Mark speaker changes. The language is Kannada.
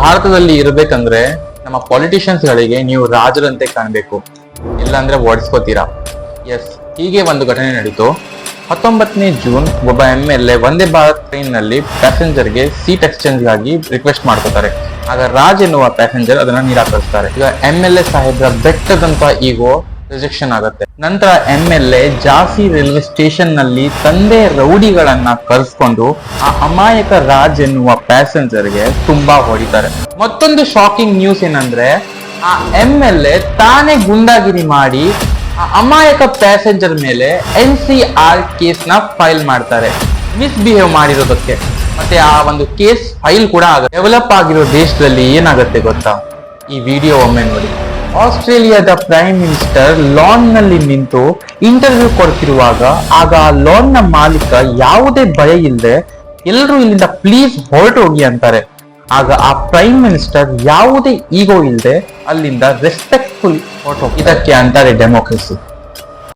Speaker 1: ಭಾರತದಲ್ಲಿ ಇರಬೇಕಂದ್ರೆ ನಮ್ಮ ಪೊಲಿಟಿಷಿಯನ್ಸ್ ಗಳಿಗೆ ನೀವು ರಾಜರಂತೆ ಕಾಣಬೇಕು, ಇಲ್ಲಾಂದ್ರೆ ಓಡಿಸ್ಕೋತೀರಾ. ಎಸ್, ಹೀಗೆ ಒಂದು ಘಟನೆ ನಡೀತು. 19ನೇ ಜೂನ್ ಒಬ್ಬ MLA ವಂದೇ ಭಾರತ್ ಟ್ರೈನ್ ನಲ್ಲಿ ಪ್ಯಾಸೆಂಜರ್ಗೆ ಸೀಟ್ ಎಕ್ಸ್ಚೇಂಜ್ ಗಾಗಿ ರಿಕ್ವೆಸ್ಟ್ ಮಾಡ್ಕೋತಾರೆ. ಆಗ ರಾಜ್ ಎನ್ನುವ ಪ್ಯಾಸೆಂಜರ್ ಅದನ್ನ ನಿರಾಕರಿಸ್ತಾರೆ. ಈಗ MLA ಸಾಹೇಬ್ರ ಬೆಟ್ಟದಂತ ಈಗೋ ರಿಜೆಕ್ಷನ್ ಆಗುತ್ತೆ. ನಂತರ MLA ಜಾಸಿ ರೈಲ್ವೆ ಸ್ಟೇಷನ್ ನಲ್ಲಿ ತಂದೆ ರೌಡಿಗಳನ್ನ ಕರೆಸ್ಕೊಂಡು ಆ ಅಮಾಯಕ ರಾಜ್ ಎನ್ನುವ ಪ್ಯಾಸೆಂಜರ್ಗೆ ತುಂಬಾ ಹೊಡಿತಾರೆ. ಮತ್ತೊಂದು ಶಾಕಿಂಗ್ ನ್ಯೂಸ್ ಏನಂದ್ರೆ, ಆ MLA ತಾನೇ ಗುಂಡಾಗಿರಿ ಮಾಡಿ ಆ ಅಮಾಯಕ ಪ್ಯಾಸೆಂಜರ್ ಮೇಲೆ NCR ಕೇಸ್ ನ ಫೈಲ್ ಮಾಡ್ತಾರೆ, ಮಿಸ್ಬಿಹೇವ್ ಮಾಡಿರೋದಕ್ಕೆ. ಮತ್ತೆ ಆ ಒಂದು ಕೇಸ್ ಫೈಲ್ ಕೂಡ ಆಗುತ್ತೆ. ಡೆವಲಪ್ ಆಗಿರೋ ದೇಶದಲ್ಲಿ ಏನಾಗುತ್ತೆ ಗೊತ್ತಾ? ಈ ವಿಡಿಯೋ ಒಮ್ಮೆ ನೋಡಿ. ಆಸ್ಟ್ರೇಲಿಯಾದ ಪ್ರೈಮ್ ಮಿನಿಸ್ಟರ್ ಲಾನ್ ನಲ್ಲಿ ನಿಂತು ಇಂಟರ್ವ್ಯೂ ಕೊಡ್ತಿರುವಾಗ ಆಗ ಆ ಲಾನ್ ನ ಮಾಲೀಕ ಯಾವುದೇ ಭಯ ಇಲ್ಲದೆ ಎಲ್ಲರೂ ಇಲ್ಲಿಂದ ಪ್ಲೀಸ್ ಹೊರಟು ಹೋಗಿ ಅಂತಾರೆ. ಆಗ ಆ ಪ್ರೈಮ್ ಮಿನಿಸ್ಟರ್ ಯಾವುದೇ ಈಗೋ ಇಲ್ಲದೆ ಅಲ್ಲಿಂದ ರೆಸ್ಪೆಕ್ಟ್ಫುಲ್ ಹೊರಟು. ಇದಕ್ಕೆ ಅಂತಾರೆ ಡೆಮೋಕ್ರಸಿ.